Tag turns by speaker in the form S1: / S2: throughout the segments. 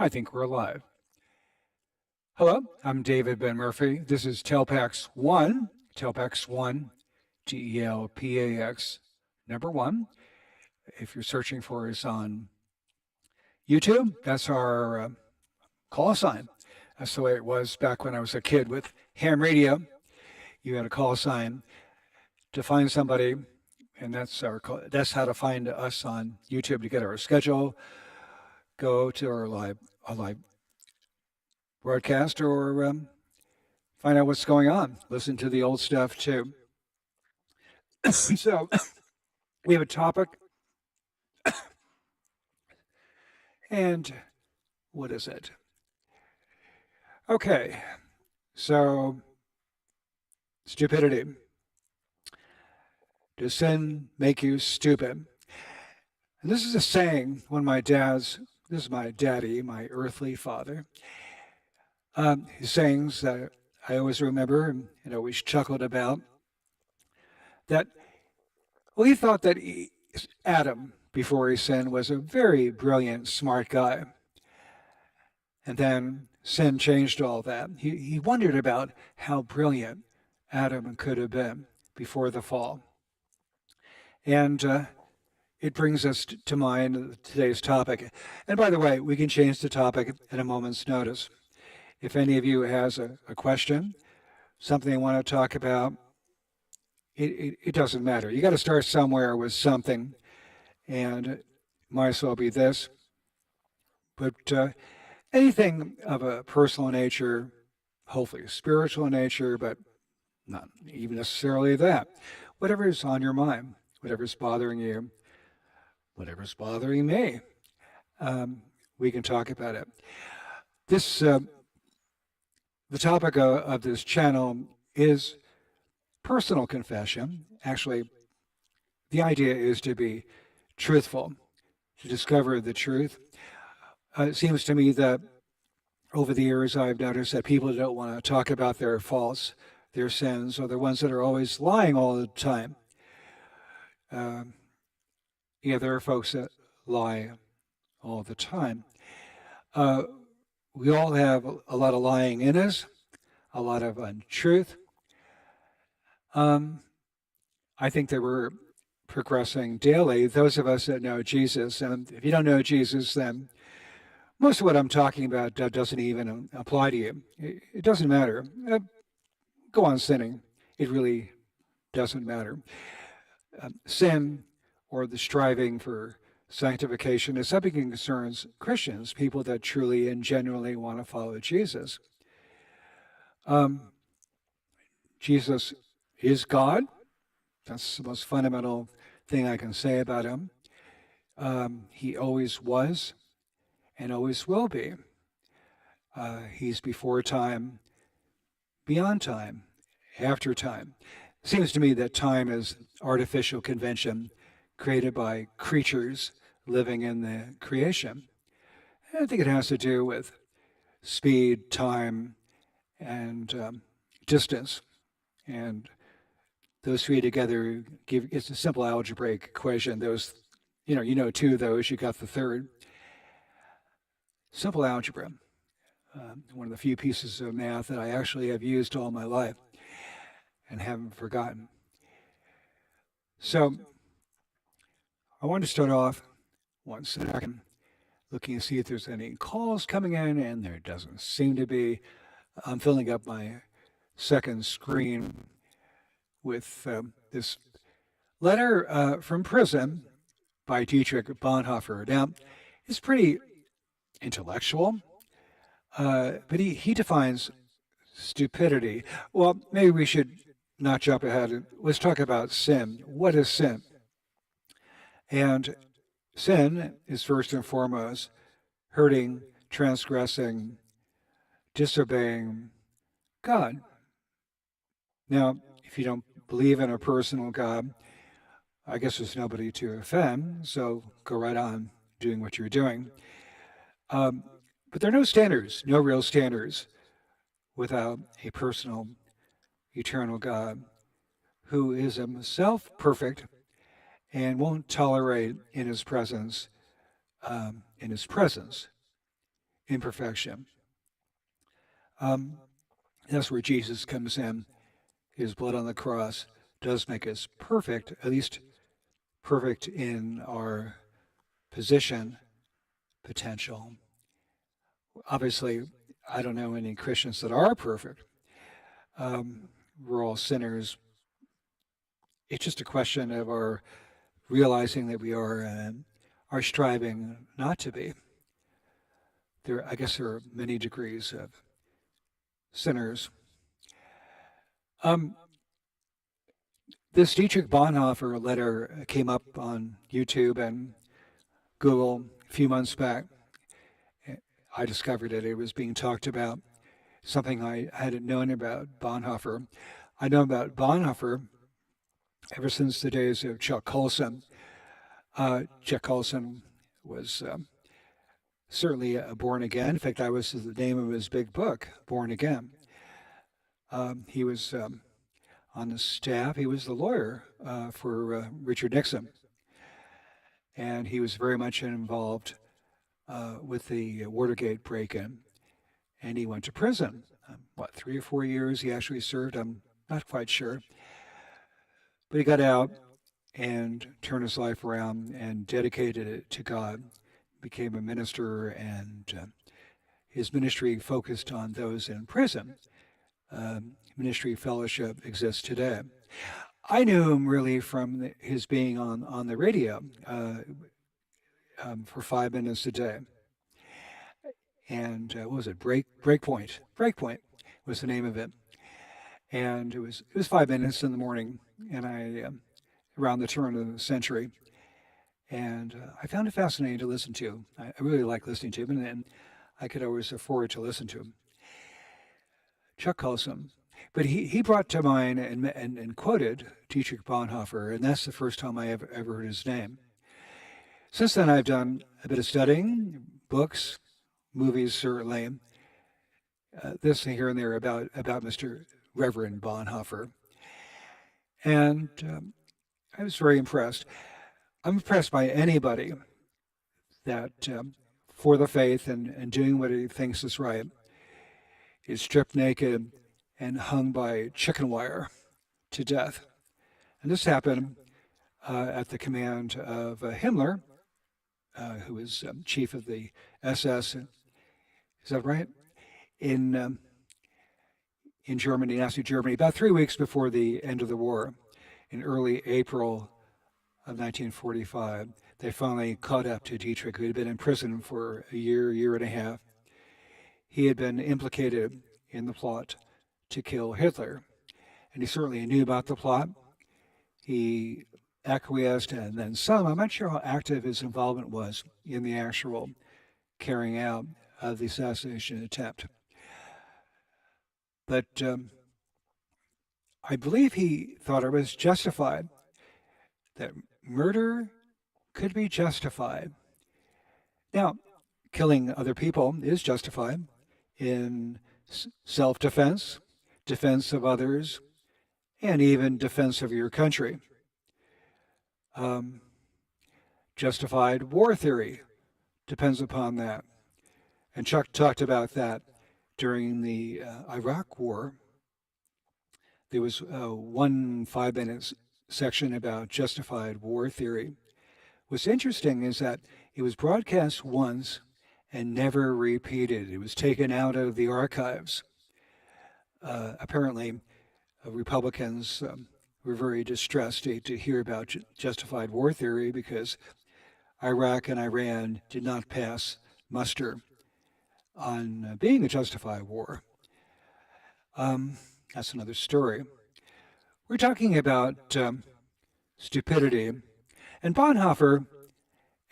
S1: I think we're live. Hello, I'm David Ben Murphy. This is Telpax 1, Telpax 1, TELPAX number 1. If you're searching for us on YouTube, that's our call sign. That's the way it was back when I was a kid with ham radio. You had a call sign to find somebody, and that's how to find us on YouTube to get our schedule. Go to our live broadcast or find out what's going on. Listen to the old stuff too. So we have a topic, and what is it? Okay, so stupidity. Does sin make you stupid? And this is a saying this is my daddy, my earthly father. His sayings that I always remember and always chuckled about. That, well, he thought that Adam, before he sinned, was a very brilliant, smart guy. And then sin changed all that. He wondered about how brilliant Adam could have been before the fall. And it brings us to mind today's topic. And by the way, we can change the topic at a moment's notice. If any of you has a question, something you want to talk about, it doesn't matter. You got to start somewhere with something, and it might as well be this. But anything of a personal nature, hopefully spiritual nature, but not even necessarily that. Whatever's on your mind, whatever's bothering you, whatever's bothering me, we can talk about it. The topic of this channel is personal confession. Actually, the idea is to be truthful, to discover the truth. It seems to me that over the years I've noticed that people don't want to talk about their faults, their sins, or the ones that are always lying all the time. There are folks that lie all the time. We all have a lot of lying in us, a lot of untruth. I think that we're progressing daily. Those of us that know Jesus, and if you don't know Jesus, then most of what I'm talking about doesn't even apply to you. It doesn't matter. Go on sinning. It really doesn't matter. Sin, or the striving for sanctification, is something that concerns Christians, people that truly and genuinely want to follow Jesus. Jesus is God. That's the most fundamental thing I can say about him. He always was and always will be. He's before time, beyond time, after time. It seems to me that time is artificial convention created by creatures living in the creation. I think it has to do with speed, time, and distance. And those three together it's a simple algebraic equation. Those, you know two of those, you got the third. Simple algebra. One of the few pieces of math that I actually have used all my life and haven't forgotten. So I want to start off one second, looking to see if there's any calls coming in, and there doesn't seem to be. I'm filling up my second screen with this letter from prison by Dietrich Bonhoeffer. Now, it's pretty intellectual, but he defines stupidity. Well, maybe we should not jump ahead. Let's talk about sin. What is sin? And sin is first and foremost hurting, transgressing, disobeying God. Now, if you don't believe in a personal God, I guess there's nobody to offend, so go right on doing what you're doing. But there are no standards, no real standards, without a personal, eternal God who is himself perfect and won't tolerate in his presence imperfection. Um, that's where Jesus comes in. His blood on the cross does make us perfect, at least perfect in our position potential. Obviously, I don't know any Christians that are perfect. We're all sinners. It's just a question of our realizing that we are and are striving not to be. I guess there are many degrees of sinners. Um, this Dietrich Bonhoeffer letter came up on YouTube and Google a few months back. I discovered it. It was being talked about, something I hadn't known about Bonhoeffer. I know about Bonhoeffer ever since the days of Chuck Colson. Chuck Colson was certainly born again. In fact, that was the name of his big book, Born Again. He was on the staff. He was the lawyer for Richard Nixon, and he was very much involved with the Watergate break-in, and he went to prison. 3 or 4 years he actually served? I'm not quite sure. But he got out and turned his life around and dedicated it to God, became a minister, and his ministry focused on those in prison. Ministry fellowship exists today. I knew him really from his being on the radio for 5 minutes a day. And what was it? Breakpoint. Breakpoint was the name of it. And it was 5 minutes in the morning, and around the turn of the century. And I found it fascinating to listen to. I really like listening to him, and I could always afford to listen to him. Chuck Colson. But he brought to mind and quoted Dietrich Bonhoeffer, and that's the first time I ever heard his name. Since then, I've done a bit of studying, books, movies, certainly. This here and there about Mr. Reverend Bonhoeffer. And I was very impressed. I'm impressed by anybody that, for the faith and doing what he thinks is right, is stripped naked and hung by chicken wire to death. And this happened at the command of Himmler, who was chief of the SS. Is that right? In Germany, Nazi Germany, about 3 weeks before the end of the war, in early April of 1945, they finally caught up to Dietrich, who had been in prison for a year and a half. He had been implicated in the plot to kill Hitler, and he certainly knew about the plot. He acquiesced, and then some. I'm not sure how active his involvement was in the actual carrying out of the assassination attempt. But I believe he thought it was justified, that murder could be justified. Now, killing other people is justified in self-defense, defense of others, and even defense of your country. Justified war theory depends upon that. And Chuck talked about that during the Iraq War. There was one 5-minute section about justified war theory. What's interesting is that it was broadcast once and never repeated. It was taken out of the archives. Apparently, Republicans were very distressed to hear about justified war theory because Iraq and Iran did not pass muster on being a justified war. That's another story. We're talking about stupidity. And Bonhoeffer,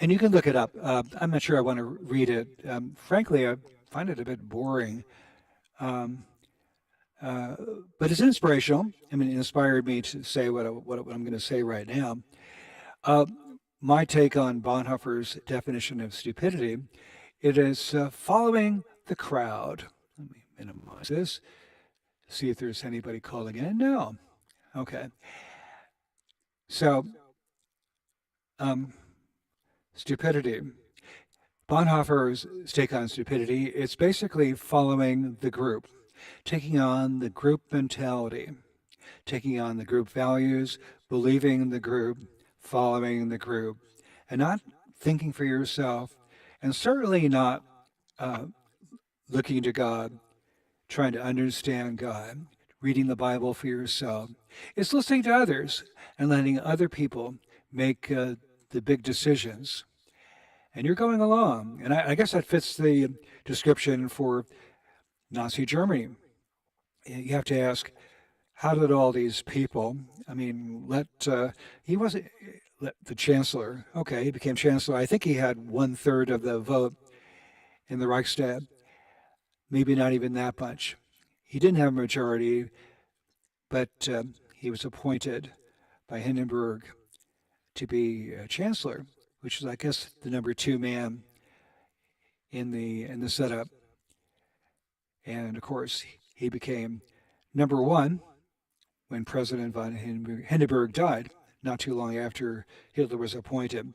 S1: and you can look it up. I'm not sure I want to read it. Frankly, I find it a bit boring. But it's inspirational. I mean, it inspired me to say what I'm going to say right now. My take on Bonhoeffer's definition of stupidity, it is following the crowd. Let me minimize this, see if there's anybody calling in. No. Okay. So, stupidity. Bonhoeffer's take on stupidity, it's basically following the group, taking on the group mentality, taking on the group values, believing the group, following the group, and not thinking for yourself, and certainly not uh, looking to God, trying to understand God, reading the Bible for yourself. It's listening to others and letting other people make the big decisions. And you're going along. And I guess that fits the description for Nazi Germany. You have to ask, how did all these people, I mean, he wasn't, let the chancellor, okay, he became chancellor. I think he had 1/3 of the vote in the Reichstag, maybe not even that much. He didn't have a majority, but he was appointed by Hindenburg to be chancellor, which is, I guess, the number two man in the setup. And of course, he became number one when President von Hindenburg died, not too long after Hitler was appointed.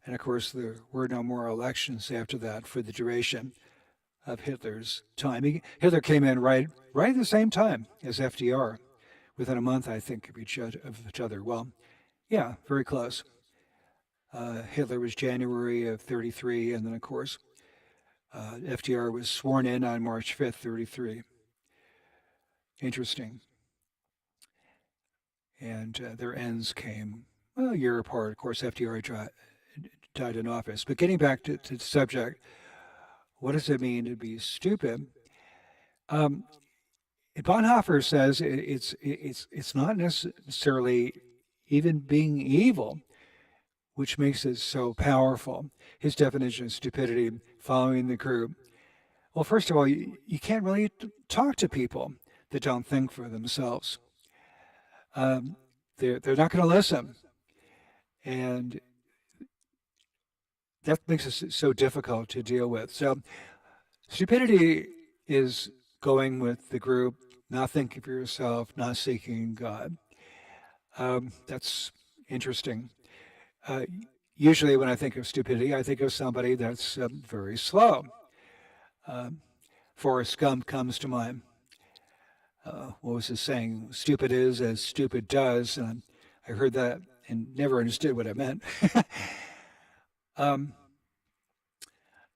S1: And of course, there were no more elections after that for the duration of Hitler's time. Hitler came in right at the same time as FDR, within a month, I think, of each other. Well, yeah, very close. Hitler was January of 33, and then, of course, FDR was sworn in on March 5th, 33. Interesting. And their ends came a year apart. Of course, FDR died in office. But getting back to the subject, what does it mean to be stupid? Um, Bonhoeffer says it's not necessarily even being evil, which makes it so powerful. His definition of stupidity, following the group. Well, first of all, you can't really talk to people that don't think for themselves. They're not going to listen, and that makes it so difficult to deal with. So stupidity is going with the group, not thinking for yourself, not seeking God. That's interesting. Uh, Usually, when I think of stupidity, I think of somebody that's very slow. Forrest Gump comes to mind. What was his saying? Stupid is as stupid does. And I heard that and never understood what it meant. um,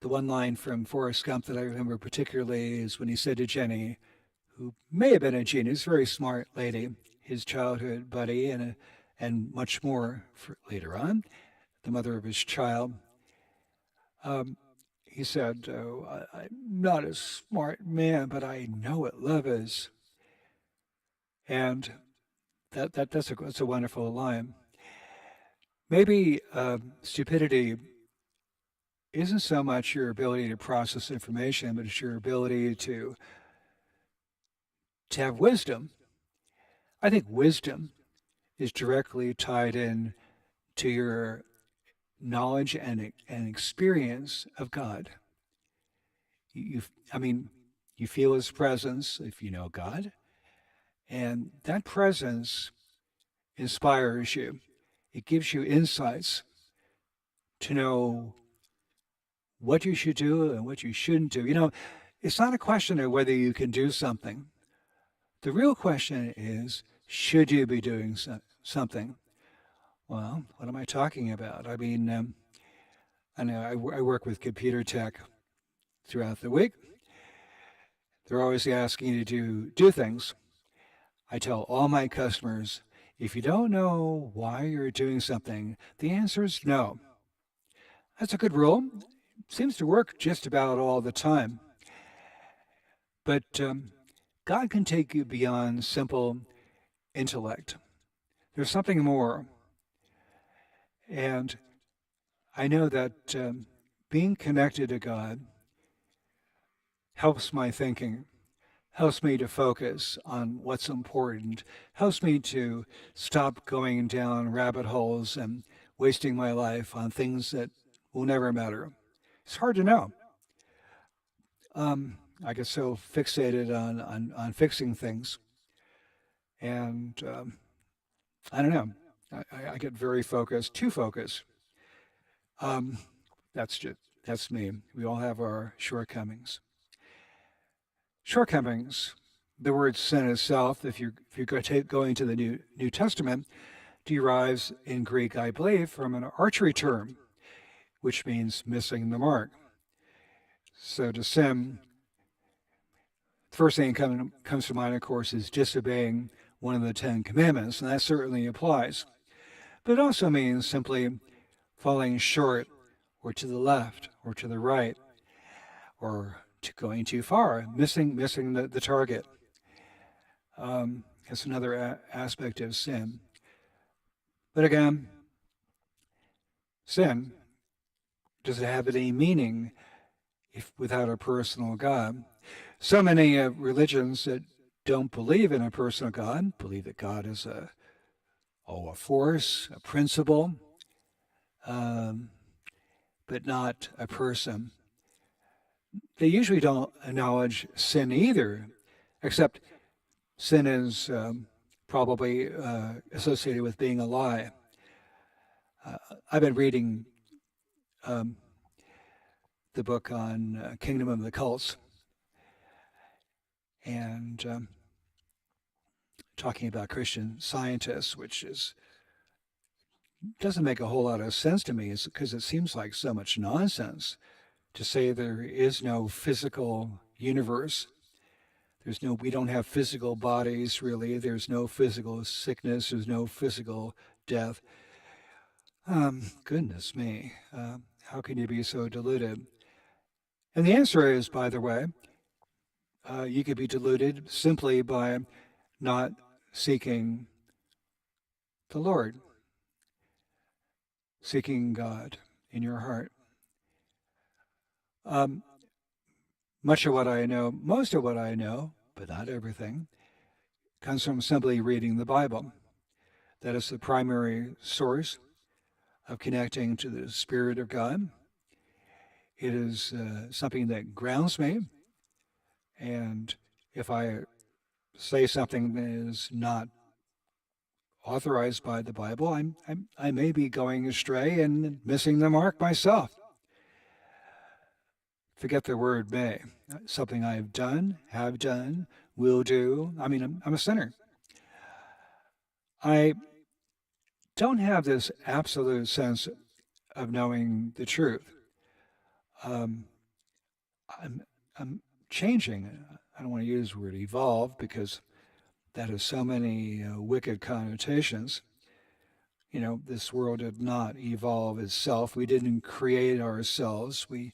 S1: the one line from Forrest Gump that I remember particularly is when he said to Jenny, who may have been a genius, very smart lady, his childhood buddy, and much more later on, the mother of his child. He said, I'm not a smart man, but I know what love is. And that's a wonderful line. Maybe stupidity isn't so much your ability to process information, but it's your ability to have wisdom. I think wisdom is directly tied in to your knowledge and experience of God. I mean, you feel His presence if you know God, and that presence inspires you. It gives you insights to know what you should do and what you shouldn't do. It's not a question of whether you can do something. The real question is, should you be doing something? Well, what am I talking about? I mean, I know I work with computer tech throughout the week. They're always asking you to do things. I tell all my customers, if you don't know why you're doing something, the answer is no. That's a good rule. Seems to work just about all the time. But God can take you beyond simple intellect. There's something more. And I know that being connected to God helps my thinking, helps me to focus on what's important, helps me to stop going down rabbit holes and wasting my life on things that will never matter. It's hard to know. I get so fixated on fixing things, and I don't know. I get very focused, too focused. Um, that's just That's me. We all have our shortcomings. Shortcomings. The word sin itself, if you're going to the New Testament, derives in Greek, I believe, from an archery term, which means missing the mark. So to sin, the first thing that comes to mind, of course, is disobeying one of the Ten Commandments, and that certainly applies. But it also means simply falling short or to the left or to the right or going too far, missing the target. That's another aspect of sin. But again, sin, does it have any meaning if without a personal God? So many religions that don't believe in a personal God believe that God is a force, a principle, but not a person. They usually don't acknowledge sin either, except sin is probably associated with being a lie. I've been reading the book on Kingdom of the Cults and talking about Christian Scientists, which doesn't make a whole lot of sense to me, because it seems like so much nonsense to say there is no physical universe. We don't have physical bodies, really. There's no physical sickness. There's no physical death. Goodness me. How can you be so deluded? And the answer is, by the way, you could be deluded simply by not seeking the Lord, seeking God in your heart. Most of what I know, but not everything, comes from simply reading the Bible. That is the primary source of connecting to the Spirit of God. It is something that grounds me. And if I say something that is not authorized by the Bible, I may be going astray and missing the mark myself. Forget the word may. Something I have done, will do. I mean, I'm a sinner. I don't have this absolute sense of knowing the truth. I'm, I'm changing. I don't want to use the word evolve because that has so many wicked connotations. This world did not evolve itself. We didn't create ourselves. We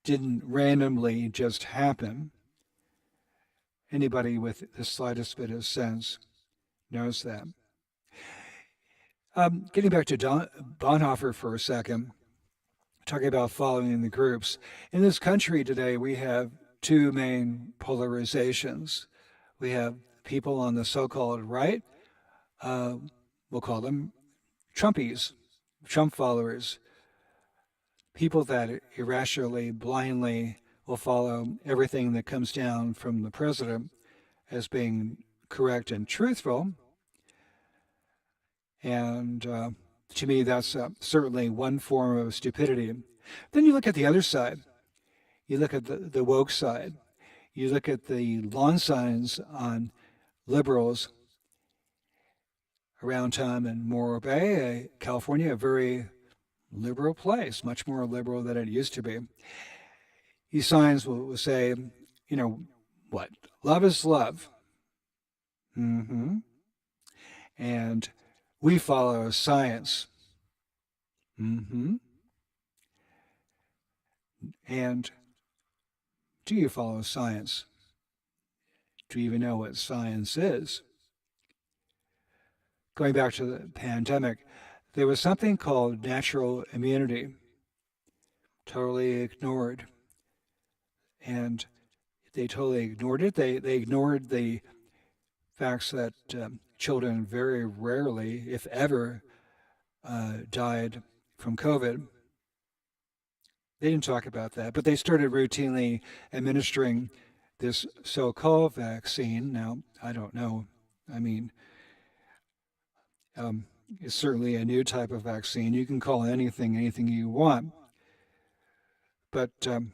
S1: didn't randomly just happen. Anybody with the slightest bit of sense knows that. Getting back to Bonhoeffer for a second, talking about following the groups. In this country today, we have two main polarizations. We have people on the so-called right, we'll call them Trumpies, Trump followers, people that irrationally, blindly will follow everything that comes down from the president as being correct and truthful. And to me, that's certainly one form of stupidity. Then you look at the other side. You look at the woke side. You look at the lawn signs on liberals around town in Morro Bay, California, a very liberal place, much more liberal than it used to be. These signs will say, what? Love is love. Mm-hmm. And we follow science. Mm-hmm. And do you follow science? Do you even know what science is? Going back to the pandemic, there was something called natural immunity, totally ignored. And they totally ignored it. They ignored the facts that children very rarely, if ever, died from COVID. They didn't talk about that, but they started routinely administering this so-called vaccine. Now, I don't know. I mean, it's certainly a new type of vaccine. You can call anything you want. but to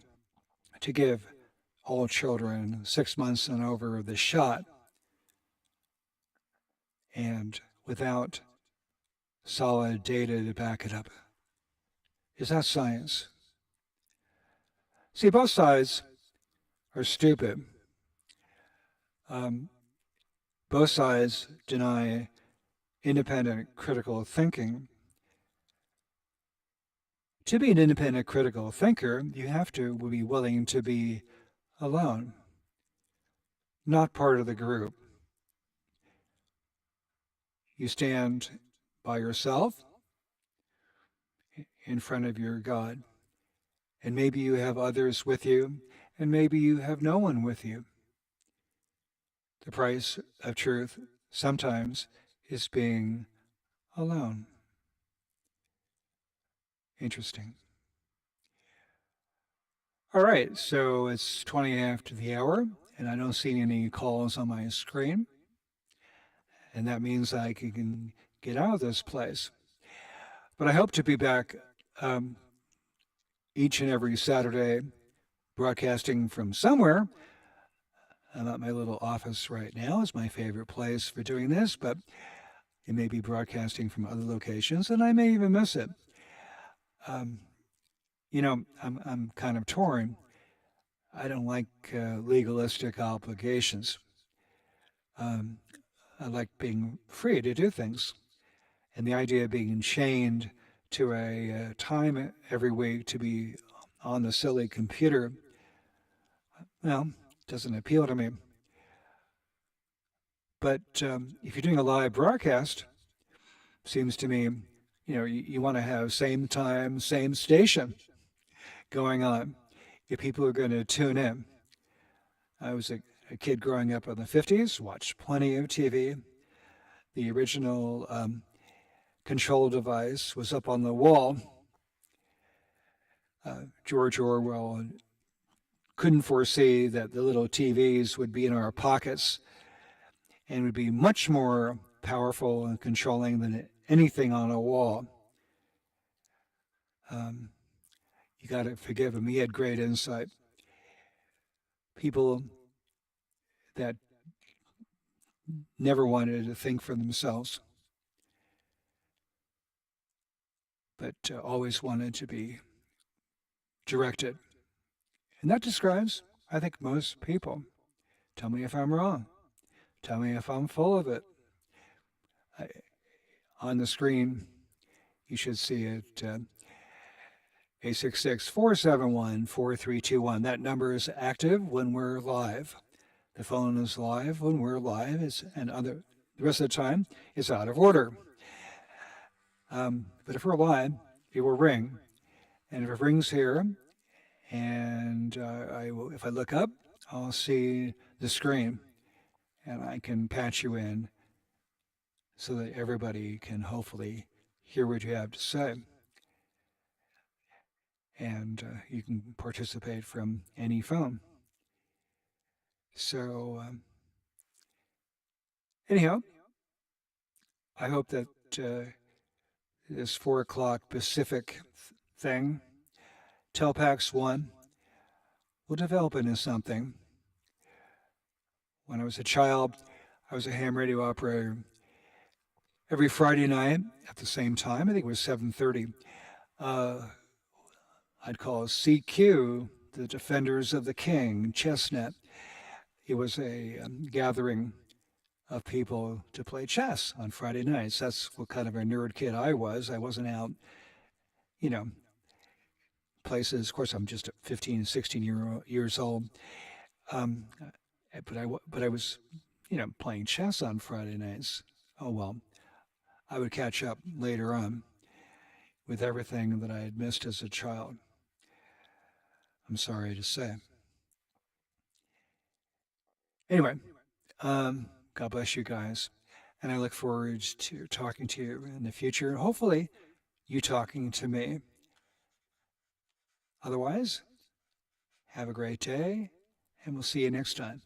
S1: give all children 6 months and over the shot, and without solid data to back it up. Is that science? See, both sides are stupid. Both sides deny independent critical thinking. To be an independent critical thinker, you have to be willing to be alone, not part of the group. You stand by yourself in front of your God, and maybe you have others with you, and maybe you have no one with you. The price of truth sometimes is being alone. Interesting. All right, so it's 20 after the hour, and I don't see any calls on my screen. And that means I can get out of this place. But I hope to be back each and every Saturday, broadcasting from somewhere. I'm at my little office right now. It's my favorite place for doing this, but it may be broadcasting from other locations, and I may even miss it. I'm kind of torn. I don't like legalistic obligations. I like being free to do things. And the idea of being chained to a time every week to be on the silly computer, well, doesn't appeal to me. But if you're doing a live broadcast, seems to me, you want to have same time, same station going on if people are going to tune in. I was a kid growing up in the 50s, watched plenty of TV. The original control device was up on the wall. George Orwell couldn't foresee that the little TVs would be in our pockets and would be much more powerful and controlling than anything on a wall. You got to forgive him. He had great insight. People that never wanted to think for themselves, but always wanted to be directed. And that describes, I think, most people. Tell me if I'm wrong. Tell me if I'm full of it. On the screen, you should see it, 866-471-4321. That number is active when we're live. The phone is live when we're live, the rest of the time it's out of order. But if we're live, it will ring. And if it rings here, and if I look up, I'll see the screen, and I can patch you in so that everybody can hopefully hear what you have to say. And you can participate from any phone. So, anyhow, I hope that this 4 o'clock Pacific thing, Telpax 1, will develop into something. When I was a child, I was a ham radio operator. Every Friday night at the same time, I think it was 7:30, I'd call CQ, the Defenders of the King, Chestnut. It was a gathering of people to play chess on Friday nights. That's what kind of a nerd kid I was. I wasn't out, places. Of course, I'm just 15, 16 years old. But I was, playing chess on Friday nights. Oh well, I would catch up later on with everything that I had missed as a child. I'm sorry to say. Anyway, God bless you guys. And I look forward to talking to you in the future. Hopefully, you talking to me. Otherwise, have a great day, and we'll see you next time.